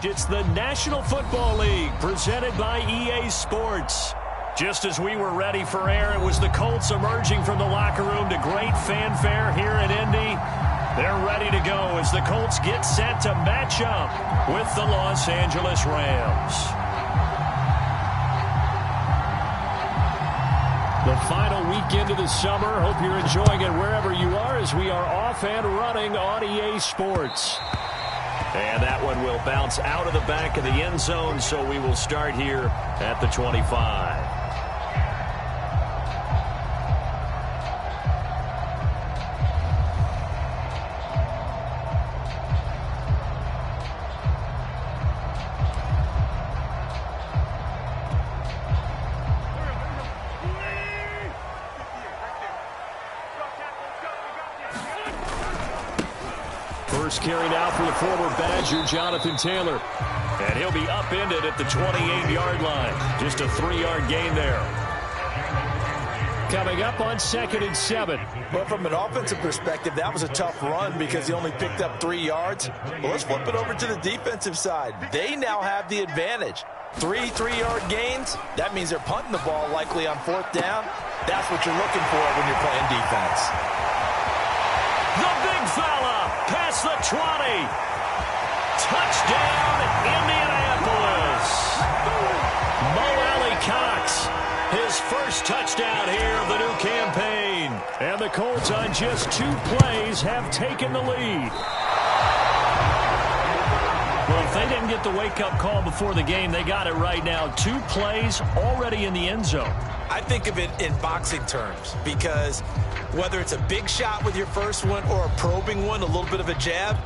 It's the National Football League presented by EA Sports. Just as we were ready for air, it was the Colts emerging from the locker room to great fanfare here in Indy. They're ready to go as the Colts get set to match up with the Los Angeles Rams. The final weekend of the summer. Hope you're enjoying it wherever you are as we are off and running on EA Sports. And that one will bounce out of the back of the end zone, so we will start here at the 25. First carry now for the former Badger, Jonathan Taylor. And he'll be upended at the 28-yard line. Just a 3-yard gain there. Coming up on 2nd and 7. Well, from an offensive perspective, that was a tough run because he only picked up 3 yards. Well, let's flip it over to the defensive side. They now have the advantage. 3-3-yard gains, that means they're punting the ball likely on 4th down. That's what you're looking for when you're playing defense. The big fella past the 20. Touchdown, Indianapolis. Mo Alley-Cox, his first touchdown here of the new campaign. And the Colts on just 2 plays have taken the lead. Well, if they didn't get the wake-up call before the game, they got it right now. 2 plays already in the end zone. I think of it in boxing terms because whether it's a big shot with your first one or a probing one, a little bit of a jab,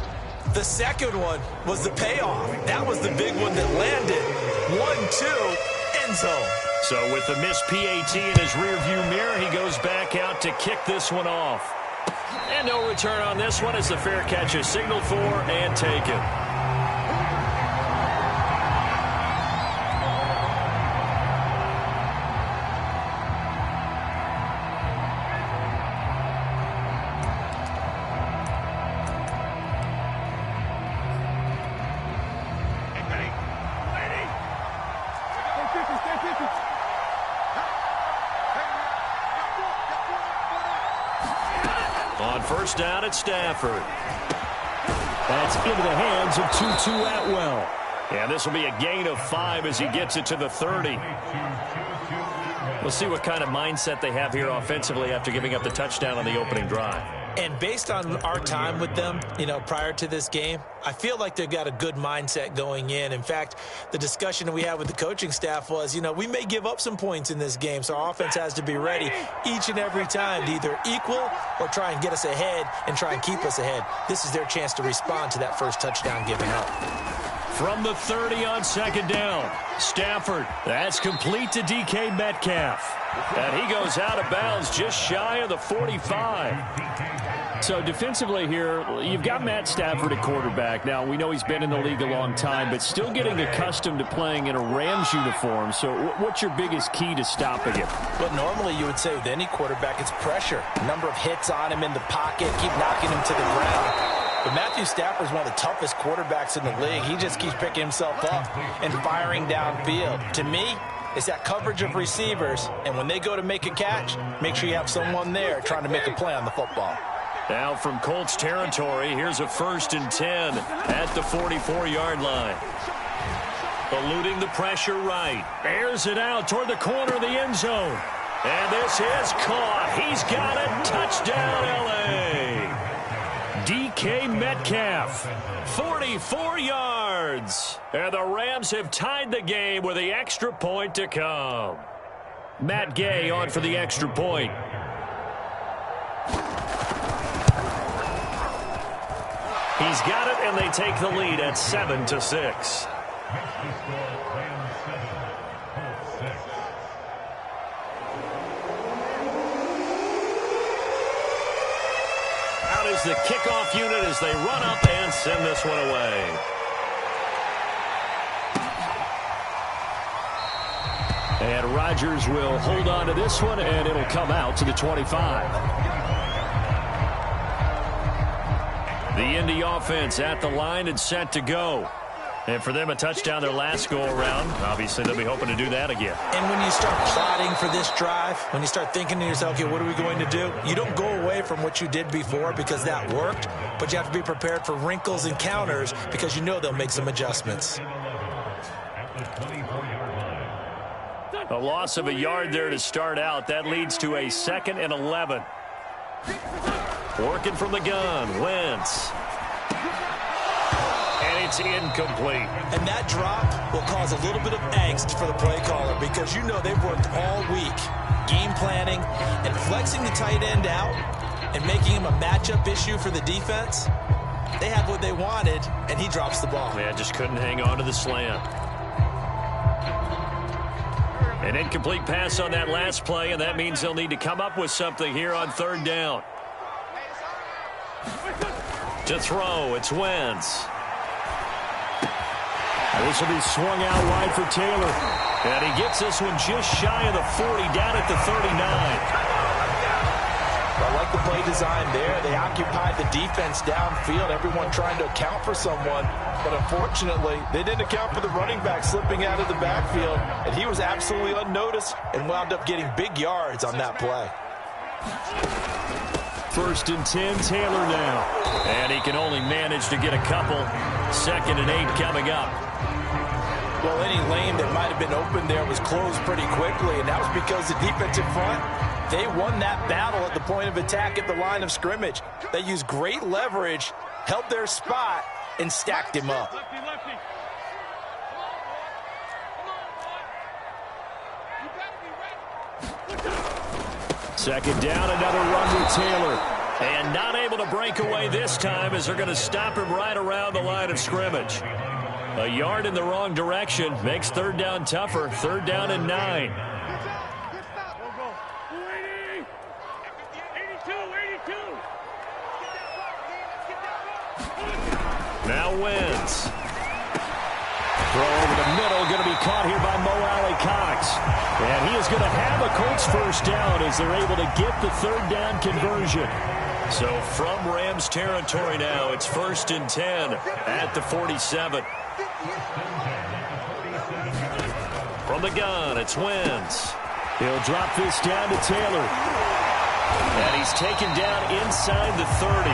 the second one was the payoff. That was the big one that landed. 1-2, end zone. So with the missed PAT in his rearview mirror, he goes back out to kick this one off. And no return on this one as the fair catch is signaled for and taken. On first down at Stafford. That's into the hands of Tutu Atwell. And this will be a gain of 5 as he gets it to the 30. We'll see what kind of mindset they have here offensively after giving up the touchdown on the opening drive. And based on our time with them, prior to this game, I feel like they've got a good mindset going in. In fact, the discussion that we had with the coaching staff was, we may give up some points in this game, so our offense has to be ready each and every time to either equal or try and get us ahead and try and keep us ahead. This is their chance to respond to that first touchdown given up. From the 30 on 2nd down, Stafford. That's complete to DK Metcalf. And he goes out of bounds just shy of the 45. So defensively here, you've got Matt Stafford at quarterback. Now, we know he's been in the league a long time, but still getting accustomed to playing in a Rams uniform. So what's your biggest key to stopping him? Well, normally you would say with any quarterback, it's pressure. Number of hits on him in the pocket, keep knocking him to the ground. But Matthew Stafford is one of the toughest quarterbacks in the league. He just keeps picking himself up and firing downfield. To me, it's that coverage of receivers, and when they go to make a catch, make sure you have someone there trying to make a play on the football. Now from Colts territory, here's a 1st and 10 at the 44-yard line. Eluding the pressure right. Airs it out toward the corner of the end zone. And this is caught. He's got it. Touchdown, L.A. DK Metcalf, 44 yards. And the Rams have tied the game with the extra point to come. Matt Gay on for the extra point. He's got it, and they take the lead at 7-6. Out is the kickoff unit as they run up and send this one away. And Rodgers will hold on to this one, and it'll come out to the 25. The Indy offense at the line and set to go. And for them, a touchdown their last go-around. Obviously, they'll be hoping to do that again. And when you start plotting for this drive, when you start thinking to yourself, okay, what are we going to do? You don't go away from what you did before because that worked, but you have to be prepared for wrinkles and counters because you know they'll make some adjustments. A loss of a yard there to start out. That leads to a 2nd and 11. Working from the gun, Wentz. And it's incomplete. And that drop will cause a little bit of angst for the play caller because you know they've worked all week game planning and flexing the tight end out and making him a matchup issue for the defense. They had what they wanted, and he drops the ball. Yeah, just couldn't hang on to the slant. An incomplete pass on that last play, and that means they'll need to come up with something here on 3rd down. To throw, it's Wentz. This will be swung out wide for Taylor. And he gets this one just shy of the 40, down at the 39. I like the play design there. They occupied the defense downfield, everyone trying to account for someone. But unfortunately, they didn't account for the running back slipping out of the backfield. And he was absolutely unnoticed and wound up getting big yards on that play. 1st and 10, Taylor now. And he can only manage to get a couple. 2nd and 8 coming up. Well, any lane that might have been open there was closed pretty quickly, and that was because the defensive front, they won that battle at the point of attack at the line of scrimmage. They used great leverage, held their spot, and stacked him up. 2nd down, another run with Taylor. And not able to break away this time as they're going to stop him right around the line of scrimmage. A yard in the wrong direction makes 3rd down tougher. 3rd down and 9. Now Wentz. Throw over the middle, going to be caught here by Mo Alley-Cox. And he is going to have a Colts 1st down as they're able to get the 3rd down conversion. So from Rams territory now, it's 1st and 10 at the 47. From the gun, it's Wentz. He'll drop this down to Taylor. And he's taken down inside the 30.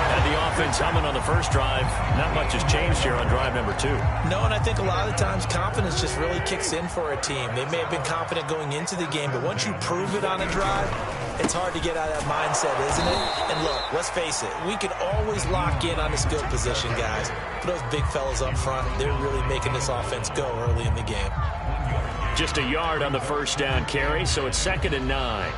And the offense humming on the first drive. Not much has changed here on drive number 2. No, and I think a lot of the times confidence just really kicks in for a team. They may have been confident going into the game, but once you prove it on a drive, it's hard to get out of that mindset, isn't it? And look, let's face it, we can always lock in on the skill position, guys. But those big fellas up front, they're really making this offense go early in the game. Just a yard on the 1st down carry, so it's 2nd and 9.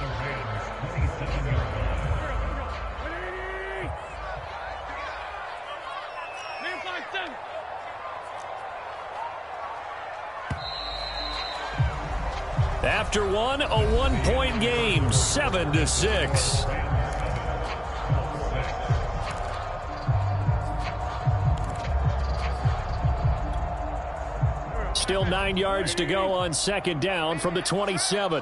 After one, a 1-point game, 7-6. Still 9 yards to go on 2nd down from the 27.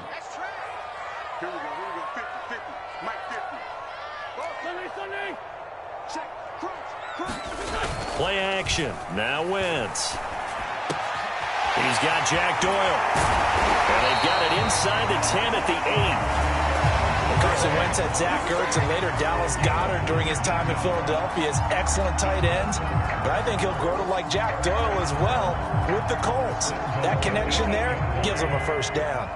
Play action. Now Wentz. He's got Jack Doyle. And they've got it inside the 10 at the 8. Carson Wentz had Zach Ertz and later Dallas Goedert during his time in Philadelphia as excellent tight ends. But I think he'll grow to like Jack Doyle as well with the Colts. That connection there gives him a 1st down.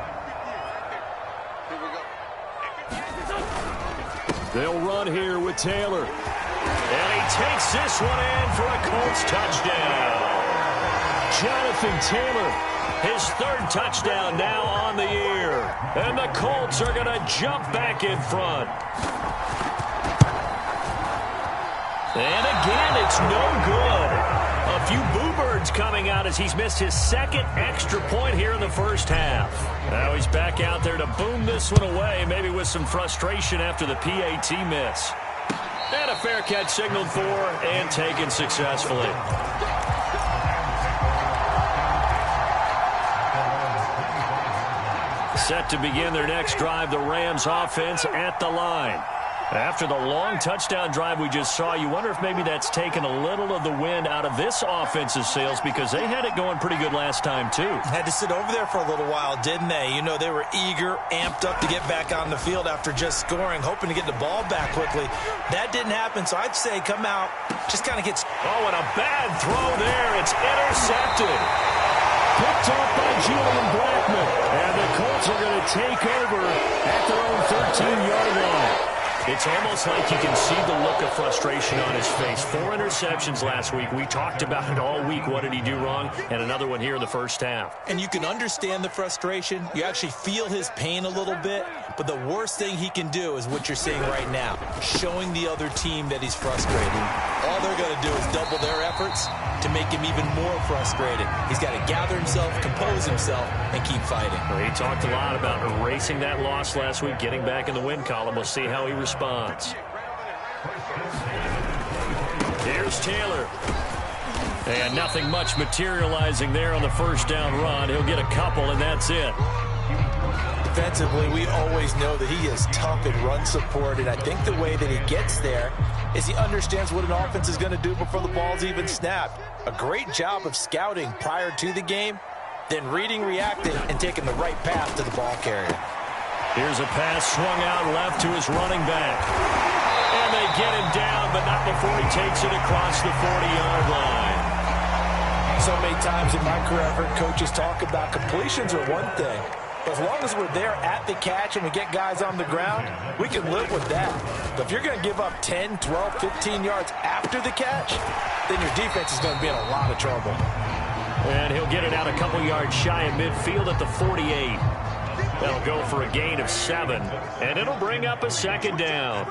They'll run here with Taylor. And he takes this one in for a Colts touchdown. Jonathan Taylor, his 3rd touchdown now on the year. And the Colts are going to jump back in front. And again, it's no good. A few boo birds coming out as he's missed his 2nd extra point here in the 1st half. Now he's back out there to boom this one away, maybe with some frustration after the PAT miss. And a fair catch signaled for and taken successfully. Set to begin their next drive, the Rams offense at the line. After the long touchdown drive we just saw, you wonder if maybe that's taken a little of the wind out of this offense's sails, because they had it going pretty good last time, too. Had to sit over there for a little while, didn't they? You know, they were eager, amped up to get back on the field after just scoring, hoping to get the ball back quickly. That didn't happen, so I'd say come out, just kind of get... Oh, and a bad throw there. It's intercepted. Picked off by Julian Blackman. And the Colts are going to take over at their own 13-yard line. It's almost like you can see the look of frustration on his face. 4 interceptions last week. We talked about it all week. What did he do wrong? And another one here in the first half. And you can understand the frustration. You actually feel his pain a little bit. But the worst thing he can do is what you're seeing right now, showing the other team that he's frustrated. All they're going to do is double their efforts to make him even more frustrated. He's got to gather himself, compose himself, and keep fighting. Well, he talked a lot about erasing that loss last week, getting back in the win column. We'll see how he responds. Here's Taylor. And nothing much materializing there on the first down run. He'll get a couple, and that's it. Defensively, we always know that he is tough in run support, and I think the way that he gets there is he understands what an offense is going to do before the ball's even snapped. A great job of scouting prior to the game, then reading, reacting, and taking the right path to the ball carrier. Here's a pass swung out left to his running back. And they get him down, but not before he takes it across the 40-yard line. So many times in my career, I've heard coaches talk about completions are one thing. But as long as we're there at the catch and we get guys on the ground, we can live with that. But if you're going to give up 10, 12, 15 yards after the catch, then your defense is going to be in a lot of trouble. And he'll get it out a couple yards shy of midfield at the 48. That'll go for a gain of 7, and it'll bring up a second down.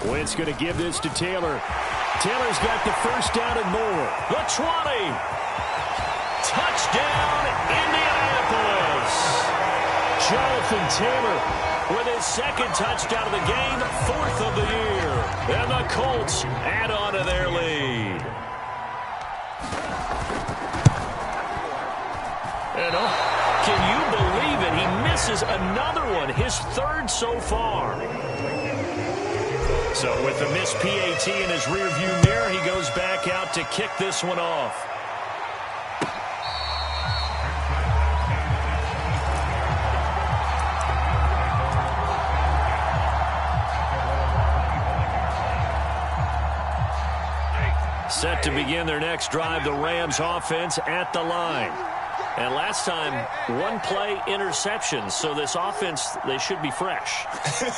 Wentz going to give this to Taylor. Taylor's got the first down and more. The 20. Touchdown, Indianapolis. Jonathan Taylor with his second touchdown of the game, 4th of the year. And the Colts add on to their lead. And can you believe it? He misses another one, his 3rd so far. So with the missed PAT in his rearview mirror, he goes back out to kick this one off. Set to begin their next drive, the Rams offense at the line. And last time, 1-play interception. So this offense, they should be fresh.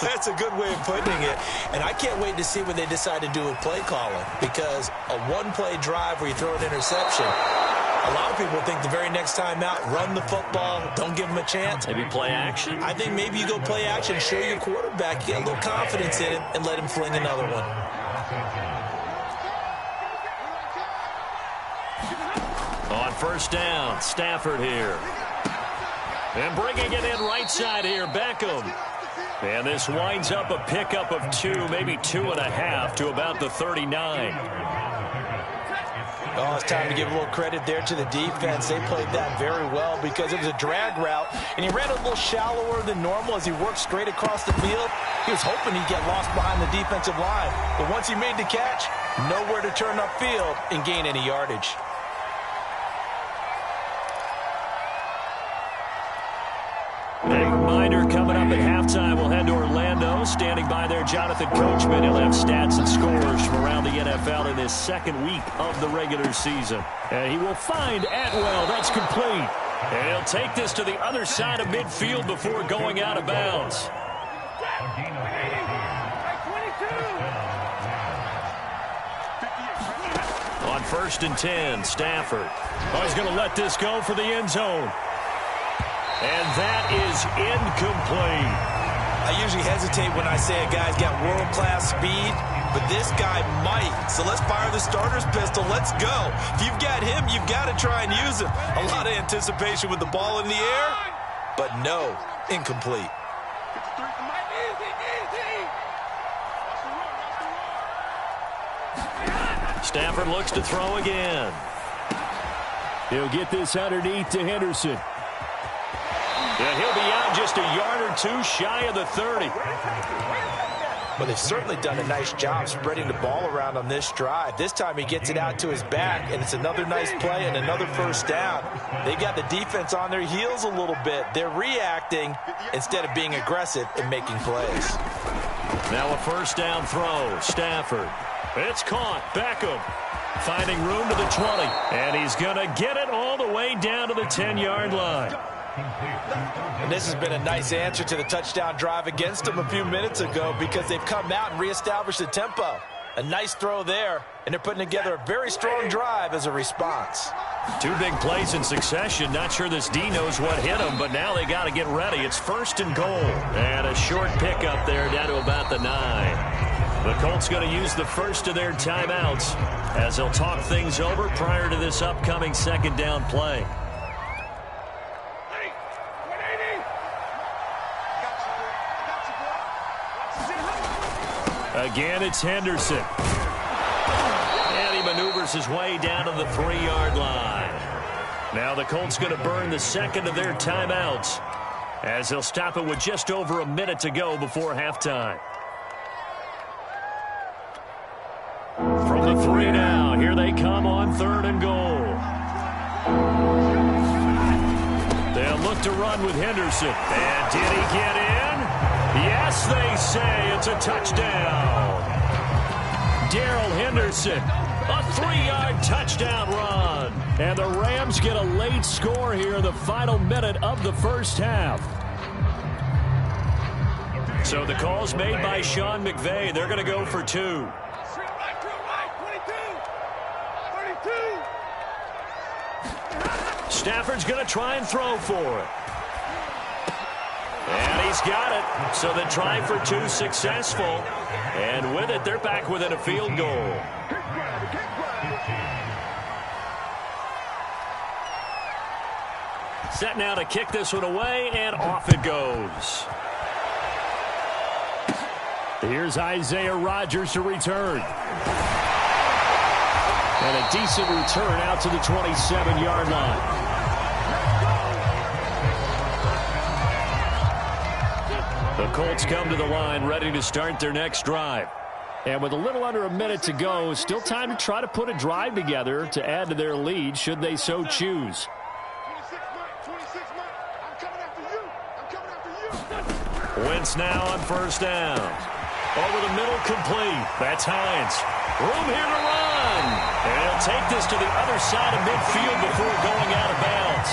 That's a good way of putting it. And I can't wait to see what they decide to do with play calling. Because a 1-play drive where you throw an interception, a lot of people think the very next time out, run the football, don't give them a chance. Maybe play action? I think maybe you go play action, show your quarterback, get a little confidence in him, and let him fling another one. On first down, Stafford here. And bringing it in right side here, Beckham. And this winds up a pickup of 2, maybe 2.5 to about the 39. Oh, it's time to give a little credit there to the defense. They played that very well because it was a drag route, and he ran a little shallower than normal as he worked straight across the field. He was hoping he'd get lost behind the defensive line. But once he made the catch, nowhere to turn upfield and gain any yardage. A reminder, coming up at halftime, we'll head to Orlando. Standing by there, Jonathan Coachman. He'll have stats and scores from around the NFL in his 2nd week of the regular season. And he will find Atwell. That's complete. And he'll take this to the other side of midfield before going out of bounds. On 1st and 10, Stafford. Oh, he's going to let this go for the end zone. And that is incomplete. I usually hesitate when I say a guy's got world-class speed, but this guy might. So let's fire the starter's pistol. Let's go. If you've got him, you've got to try and use him. A lot of anticipation with the ball in the air, but no, incomplete. Stafford looks to throw again. He'll get this underneath to Henderson. And he'll be out just a yard or two shy of the 30. Well, they've certainly done a nice job spreading the ball around on this drive. This time he gets it out to his back, and it's another nice play and another first down. They've got the defense on their heels a little bit. They're reacting instead of being aggressive and making plays. Now a first down throw. Stafford. It's caught. Beckham finding room to the 20. And he's going to get it all the way down to the 10-yard line. And this has been a nice answer to the touchdown drive against them a few minutes ago because they've come out and reestablished the tempo. A nice throw there, and they're putting together a very strong drive as a response. Two big plays in succession. Not sure this D knows what hit him, but now they got to get ready. It's first and goal. And a short pickup there down to about the 9. The Colts going to use the first of their timeouts as they'll talk things over prior to this upcoming second down play. Again, it's Henderson. And he maneuvers his way down to the 3-yard line. Now the Colts going to burn the second of their timeouts as they'll stop it with just over a minute to go before halftime. From the 3 now, here they come on 3rd and goal. They'll look to run with Henderson. And did he get in? Yes, they say it's a touchdown. Darrell Henderson, a 3-yard touchdown run. And the Rams get a late score here in the final minute of the first half. So the call's made by Sean McVay. They're going to go for 2. Stafford's going to try and throw for it. And he's got it. So the try for 2 successful. And with it, they're back within a field goal. Set now to kick this one away, and off it goes. Here's Isaiah Rodgers to return. And a decent return out to the 27-yard line. The Colts come to the line ready to start their next drive. And with a little under a minute to go, still time to try to put a drive together to add to their lead should they so choose. Wentz now on first down. Over the middle, complete. That's Hines. Room here to run. And he'll take this to the other side of midfield before going out of bounds.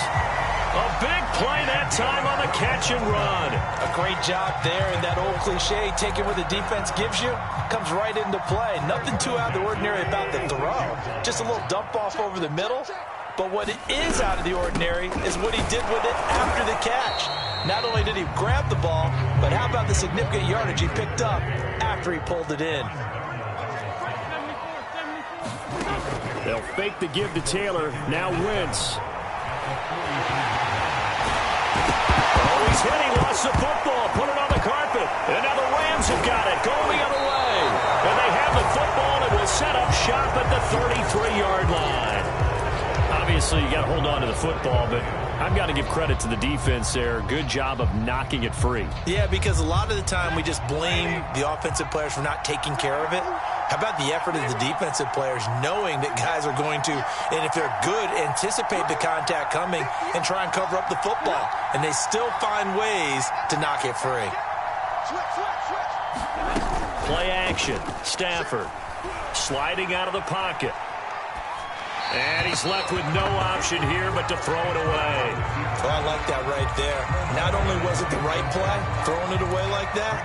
A big play that time on the catch and run. A great job there, and that old cliche, taking what the defense gives you, comes right into play. Nothing too out of the ordinary about the throw. Just a little dump off over the middle. But what is out of the ordinary is what he did with it after the catch. Not only did he grab the ball, but how about the significant yardage he picked up after he pulled it in. They'll fake the give to Taylor. Now Wentz. Oh, he's hit. He lost the football. Put it on the carpet. And now the Rams have got it. Going the other way. And they have the football, and it will set up shop at the 33-yard line. Obviously, you got to hold on to the football, but I've got to give credit to the defense there. Good job of knocking it free. Yeah, because a lot of the time we just blame the offensive players for not taking care of it. How about the effort of the defensive players knowing that guys are going to, and if they're good, anticipate the contact coming and try and cover up the football. And they still find ways to knock it free. Play action. Stafford sliding out of the pocket. And he's left with no option here but to throw it away. Well, I like that right there. Not only was it the right play, throwing it away like that,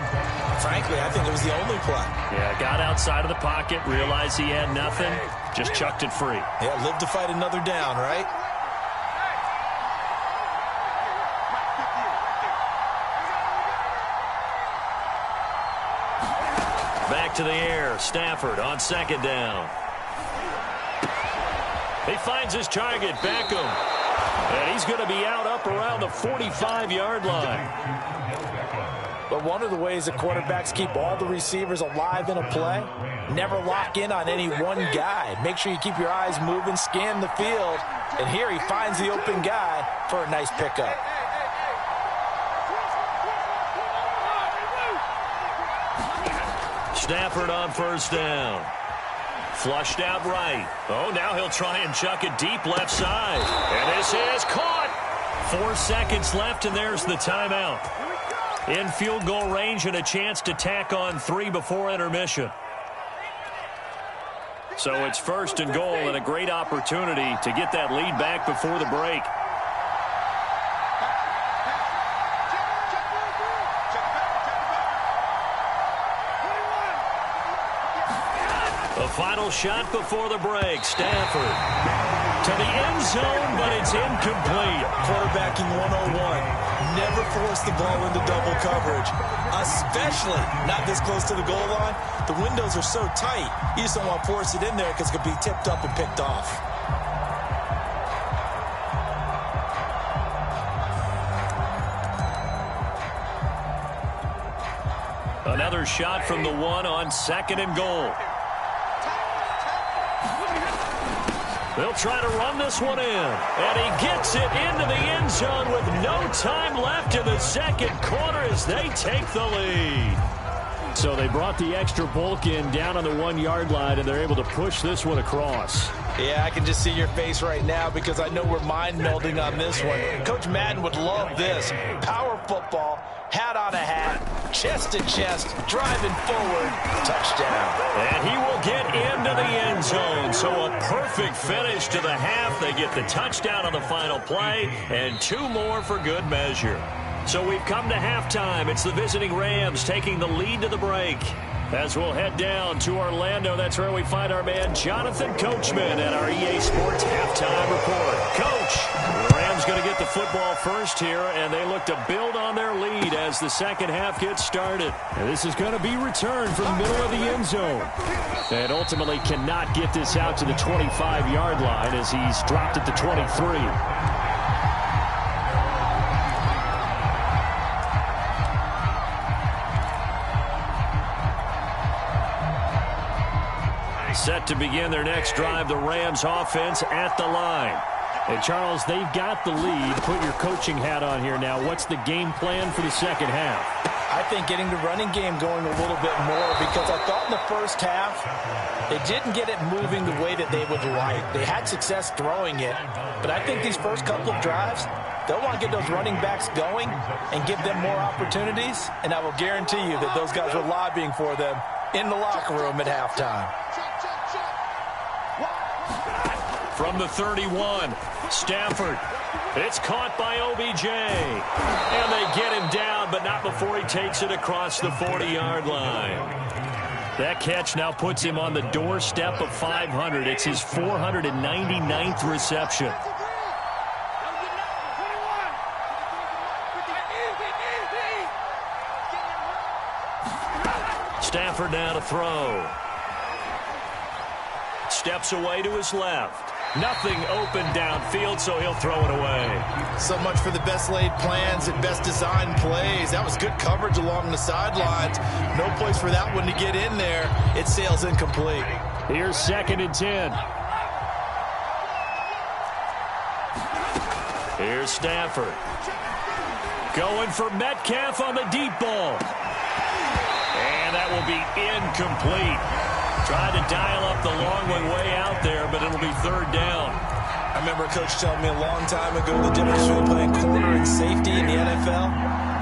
frankly, I think it was the only play. Yeah, got outside of the pocket, realized he had nothing, just chucked it free. Yeah, live to fight another down, right? Back to the air. Stafford on second down. He finds his target, Beckham. And he's going to be out up around the 45-yard line. But one of the ways that quarterbacks keep all the receivers alive in a play, never lock in on any one guy. Make sure you keep your eyes moving, scan the field. And here he finds the open guy for a nice pickup. Stafford on first down. Flushed out right. Oh, now he'll try and chuck it deep left side. And this is caught. 4 seconds left, and there's the timeout. In field goal range and a chance to tack on 3 before intermission. So it's first and goal and a great opportunity to get that lead back before the break. The final shot before the break. Stafford to the end zone, but it's incomplete. Quarterbacking 101. Never force the ball into double coverage, especially not this close to the goal line. The windows are so tight, you just don't want to force it in there because it could be tipped up and picked off. Another shot from the 1 on second and goal. They'll try to run this one in, and he gets it into the end zone with no time left in the second quarter as they take the lead. So they brought the extra bulk in down on the 1-yard line, and they're able to push this one across. Yeah, I can just see your face right now because I know we're mind-melding on this one. Coach Madden would love this. Power football, hat on a hat, chest to chest, driving forward, touchdown. And he will get into the end zone. So a perfect finish to the half. They get the touchdown on the final play, and 2 more for good measure. So we've come to halftime. It's the visiting Rams taking the lead to the break. As we'll head down to Orlando, that's where we find our man Jonathan Coachman at our EA Sports Halftime Report. Coach, the Rams going to get the football first here, and they look to build on their lead as the second half gets started. And this is going to be returned from the middle of the end zone. And ultimately cannot get this out to the 25-yard line as he's dropped at the 23. Set to begin their next drive, the Rams offense at the line. And Charles, they've got the lead. Put your coaching hat on here now. What's the game plan for the second half? I think getting the running game going a little bit more because I thought in the first half they didn't get it moving the way that they would like. They had success throwing it, but I think these first couple of drives, they'll want to get those running backs going and give them more opportunities, and I will guarantee you that those guys were lobbying for them in the locker room at halftime. From the 31, Stafford. It's caught by OBJ. And they get him down, but not before he takes it across the 40-yard line. That catch now puts him on the doorstep of 500. It's his 499th reception. Stafford now to throw. Steps away to his left. Nothing open downfield, so he'll throw it away. So much for the best laid plans and best designed plays. That was good coverage along the sidelines. No place for that one to get in there. It sails incomplete. Here's 2nd and 10. Here's Stafford. Going for Metcalf on the deep ball. And that will be incomplete. Tried to dial up the long one way out there, but it'll be 3rd down. I remember a coach telling me a long time ago the difference between playing corner and safety in the NFL.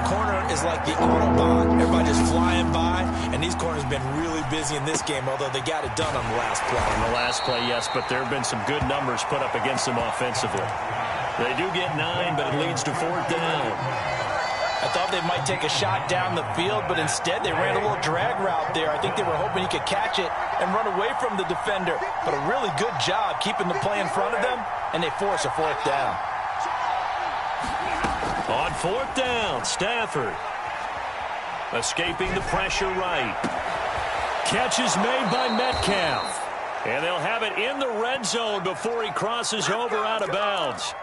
Corner is like the Autobahn. Everybody just flying by, and these corners have been really busy in this game, although they got it done on the last play. On the last play, yes, but there have been some good numbers put up against them offensively. They do get 9, but it leads to 4th down. I thought they might take a shot down the field, but instead they ran a little drag route there. I think they were hoping he could catch it and run away from the defender. But a really good job keeping the play in front of them, and they force a 4th down. On 4th down, Stafford. Escaping the pressure right. Catch is made by Metcalf. And they'll have it in the red zone before he crosses over out of bounds.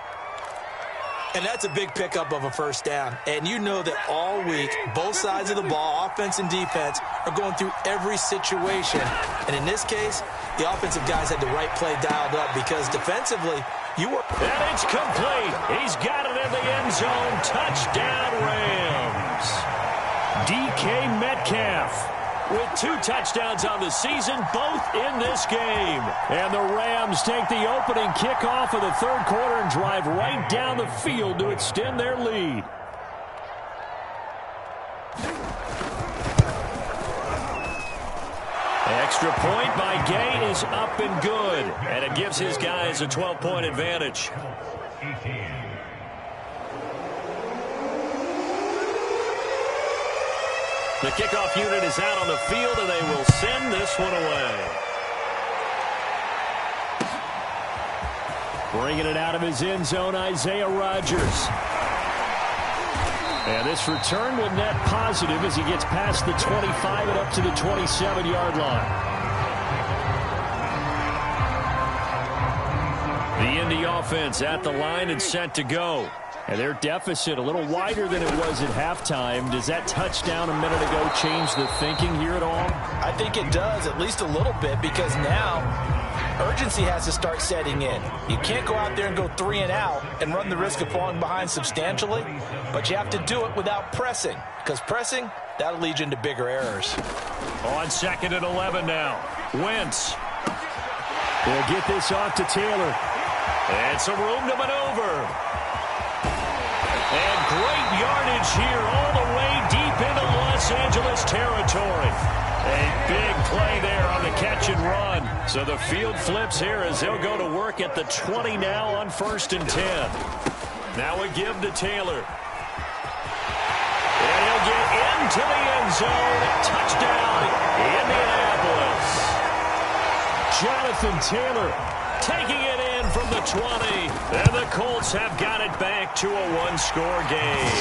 And that's a big pickup of a first down. And you know that all week, both sides of the ball, offense and defense, are going through every situation. And in this case, the offensive guys had the right play dialed up because defensively, you were... And it's complete. He's got it in the end zone. Touchdown, Rams. DK Metcalf with 2 touchdowns on the season, both in this game. And the Rams take the opening kickoff of the third quarter and drive right down the field to extend their lead. Extra point by Gay is up and good. And it gives his guys a 12-point advantage. The kickoff unit is out on the field, and they will send this one away. Bringing it out of his end zone, Isaiah Rodgers. And this return will net positive as he gets past the 25 and up to the 27-yard line. The Indy offense at the line and set to go. And their deficit a little wider than it was at halftime. Does that touchdown a minute ago change the thinking here at all? I think it does, at least a little bit, because now urgency has to start setting in. You can't go out there and go 3 and out and run the risk of falling behind substantially, but you have to do it without pressing, because pressing, that'll lead you into bigger errors. On 2nd and 11 now. Wentz. They'll get this off to Taylor. And some room to maneuver. And great yardage here all the way deep into Los Angeles territory. A big play there on the catch and run. So the field flips here as they'll go to work at the 20 now on 1st and 10. Now a give to Taylor. And he'll get into the end zone. Touchdown, Indianapolis. Jonathan Taylor taking it in from the 20. And the Colts have got it back to a 1-score game.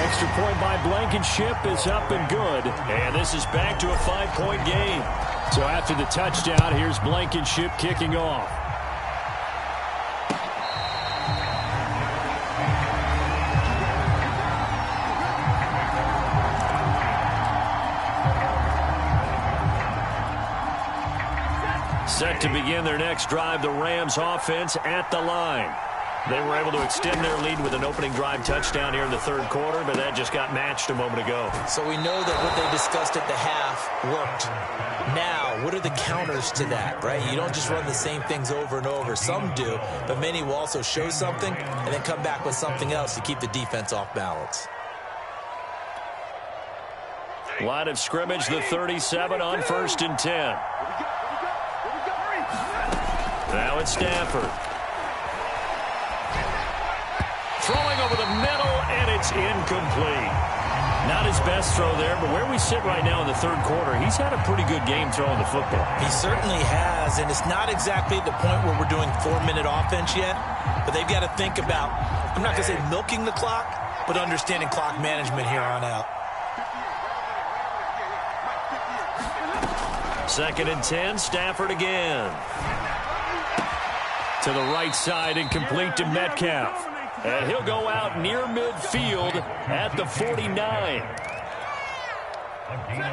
Extra point by Blankenship is up and good. And this is back to a 5-point game. So after the touchdown, here's Blankenship kicking off. Set to begin their next drive, the Rams offense at the line. They were able to extend their lead with an opening drive touchdown here in the third quarter, but that just got matched a moment ago. So we know that what they discussed at the half worked. Now, what are the counters to that, right? You don't just run the same things over and over. Some do, but many will also show something and then come back with something else to keep the defense off balance. Line of scrimmage, the 37 on 1st and 10. Now it's Stafford. Throwing over the middle, and it's incomplete. Not his best throw there, but where we sit right now in the third quarter, he's had a pretty good game throwing the football. He certainly has, and it's not exactly at the point where we're doing 4-minute offense yet, but they've got to think about, I'm not going to say milking the clock, but understanding clock management here on out. 2nd and 10, Stafford again. To the right side and complete to Metcalf. And he'll go out near midfield at the 49.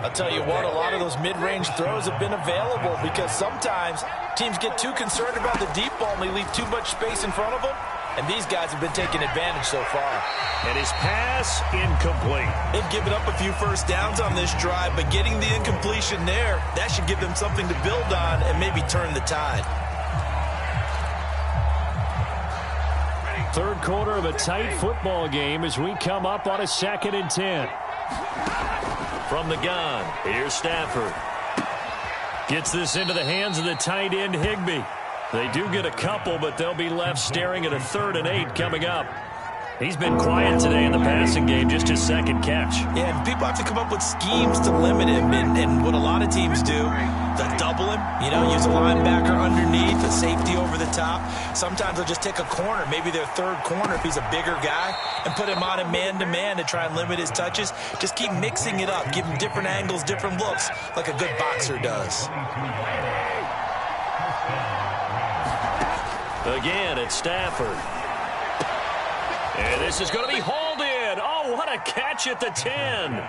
I'll tell you what, a lot of those mid-range throws have been available because sometimes teams get too concerned about the deep ball and they leave too much space in front of them. And these guys have been taking advantage so far. And his pass incomplete. They've given up a few first downs on this drive, but getting the incompletion there, that should give them something to build on and maybe turn the tide. Third quarter of a tight football game as we come up on a 2nd and 10. From the gun, here's Stafford. Gets this into the hands of the tight end, Higbee. They do get a couple, but they'll be left staring at a 3rd and 8 coming up. He's been quiet today in the passing game, just his 2nd catch. Yeah, and people have to come up with schemes to limit him, and what a lot of teams do, they'll double him, use a linebacker underneath, a safety over the top. Sometimes they'll just take a corner, maybe their 3rd corner if he's a bigger guy, and put him on a man-to-man to try and limit his touches. Just keep mixing it up, give him different angles, different looks, like a good boxer does. Again, it's Stafford. And this is going to be hauled in. Oh, what a catch at the 10.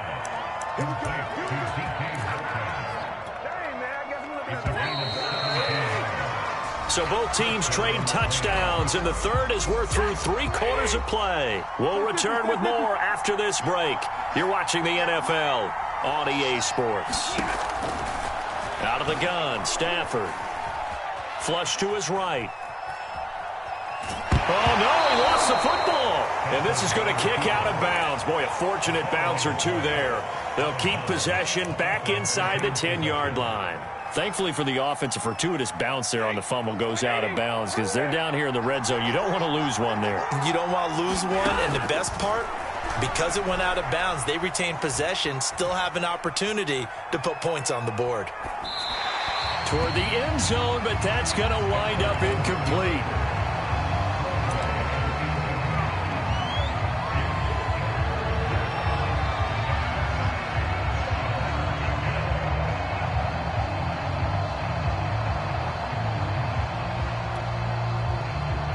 So both teams trade touchdowns, and the third as we're through 3 quarters of play. We'll return with more after this break. You're watching the NFL on EA Sports. Out of the gun, Stafford. Flush to his right. Oh, no, he lost the football. And this is going to kick out of bounds. Boy, a fortunate bounce or two there. They'll keep possession back inside the 10-yard line. Thankfully for the offense, a fortuitous bounce there on the fumble goes out of bounds because they're down here in the red zone. You don't want to lose one there. You don't want to lose one, and the best part, because it went out of bounds, they retain possession, still have an opportunity to put points on the board. Toward the end zone, but that's going to wind up incomplete.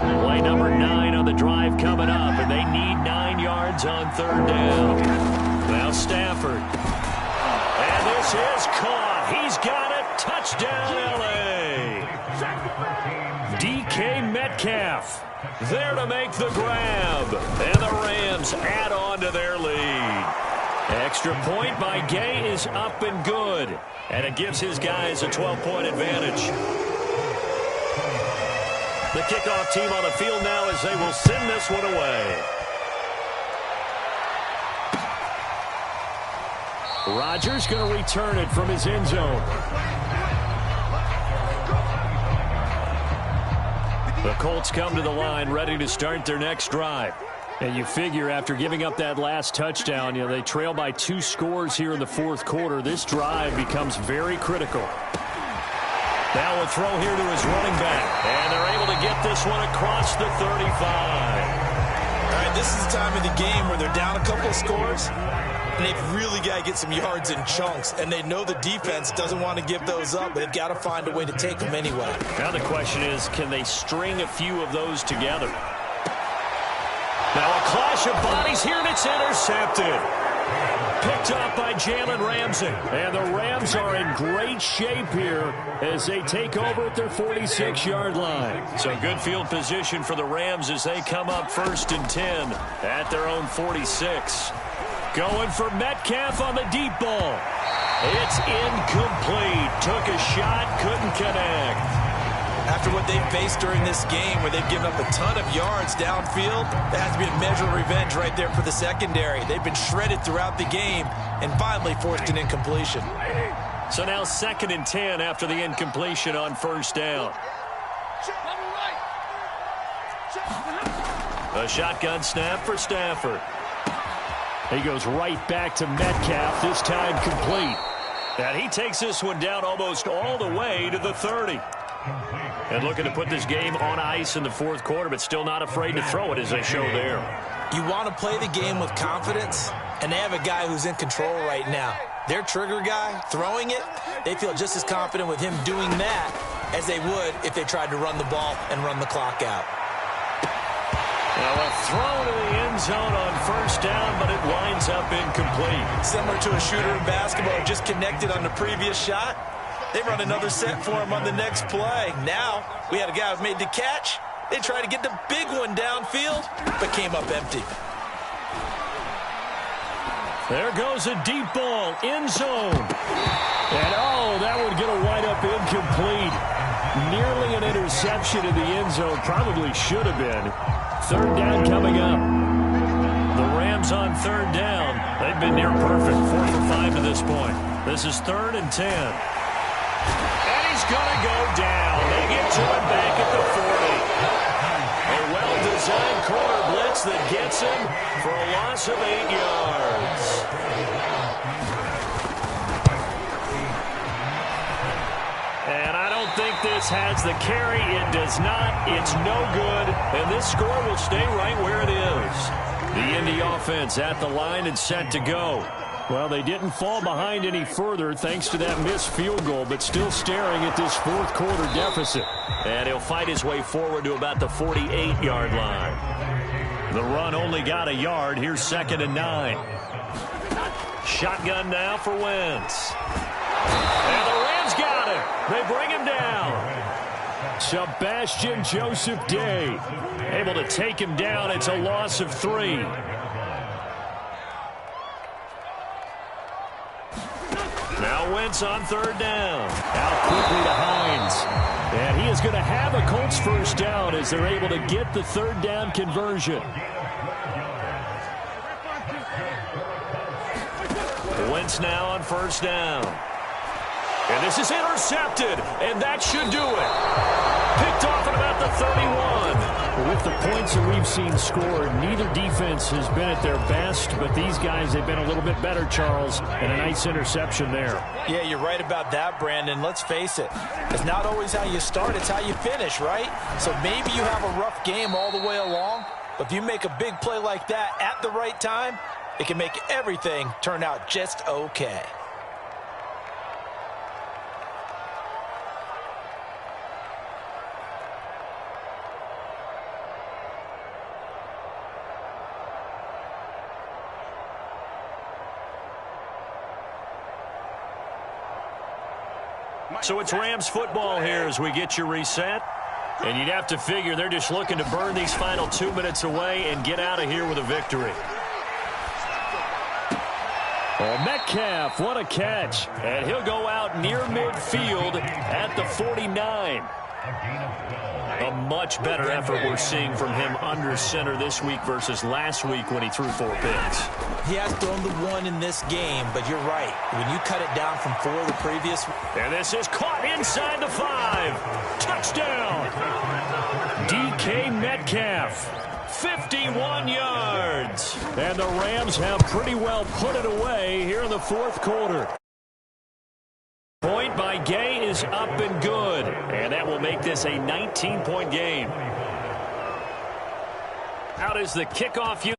Play number 9 on the drive coming up, and they need 9 yards on third down. Now Stafford. And this is caught. He's got it. Touchdown, L.A. DK Metcalf there to make the grab. And the Rams add on to their lead. Extra point by Gay is up and good. And it gives his guys a 12-point advantage. The kickoff team on the field now as they will send this one away. Rodgers going to return it from his end zone. The Colts come to the line ready to start their next drive. And you figure after giving up that last touchdown, they trail by 2 scores here in the fourth quarter. This drive becomes very critical. Now a throw here to his running back. And they're able to get this one across the 35. All right, this is the time of the game where they're down a couple of scores, and they've really got to get some yards in chunks. And they know the defense doesn't want to give those up, but they've got to find a way to take them anyway. Now the question is, can they string a few of those together? Now a clash of bodies here, and it's intercepted. Picked up by Jalen Ramsey. And the Rams are in great shape here as they take over at their 46-yard line. So good field position for the Rams as they come up 1st and 10 at their own 46. Going for Metcalf on the deep ball. It's incomplete. Took a shot, couldn't connect. After what they've faced during this game where they've given up a ton of yards downfield, there has to be a measure of revenge right there for the secondary. They've been shredded throughout the game and finally forced an incompletion. So now 2nd and 10 after the incompletion on 1st down. A shotgun snap for Stafford. He goes right back to Metcalf, this time complete. And he takes this one down almost all the way to the 30. And looking to put this game on ice in the fourth quarter, but still not afraid to throw it as they show there. You want to play the game with confidence, and they have a guy who's in control right now. Their trigger guy, throwing it, they feel just as confident with him doing that as they would if they tried to run the ball and run the clock out. Now a throw to the end zone on 1st down, but it winds up incomplete. Similar to a shooter in basketball, just connected on the previous shot. They run another set for him on the next play. Now, we had a guy who made the catch. They tried to get the big one downfield, but came up empty. There goes a deep ball, end zone. And, oh, that would get a wind up incomplete. Nearly an interception in the end zone. Probably should have been. 3rd down coming up. The Rams on 3rd down. They've been near perfect, 4 for 5 to this point. This is 3rd and 10. And he's going to go down. They get to him back at the 40. A well-designed corner blitz that gets him for a loss of 8 yards. And I don't think this has the carry. It does not. It's no good. And this score will stay right where it is. The Indy offense at the line and set to go. Well, they didn't fall behind any further thanks to that missed field goal, but still staring at this fourth quarter deficit. And he'll fight his way forward to about the 48-yard line. The run only got a yard. Here's 2nd and 9. Shotgun now for Wentz. And the Rams got him. They bring him down. Sebastian Joseph Day Able to take him down. It's a loss of 3. Now Wentz on 3rd down. Out quickly to Hines. And he is going to have a Colts first down as they're able to get the 3rd down conversion. Wentz now on 1st down. And this is intercepted. And that should do it. Picked off at about the 31. With the points that we've seen scored, neither defense has been at their best, but these guys have been a little bit better, Charles, and a nice interception there. Yeah, you're right about that, Brandon. Let's face it. It's not always how you start, it's how you finish, right? So maybe you have a rough game all the way along, but if you make a big play like that at the right time, it can make everything turn out just okay. So it's Rams football here as we get you reset. And you'd have to figure they're just looking to burn these final 2 minutes away and get out of here with a victory. Oh, Metcalf, what a catch. And he'll go out near midfield at the 49. A much better effort we're seeing from him under center this week versus last week when he threw 4 picks. He has thrown the 1 in this game, but you're right. When you cut it down from 4 the previous. And this is caught inside the 5. Touchdown. DK Metcalf. 51 yards. And the Rams have pretty well put it away here in the 4th quarter. Point by Gay is up and good. And that will make this a 19-point game. Out is the kickoff.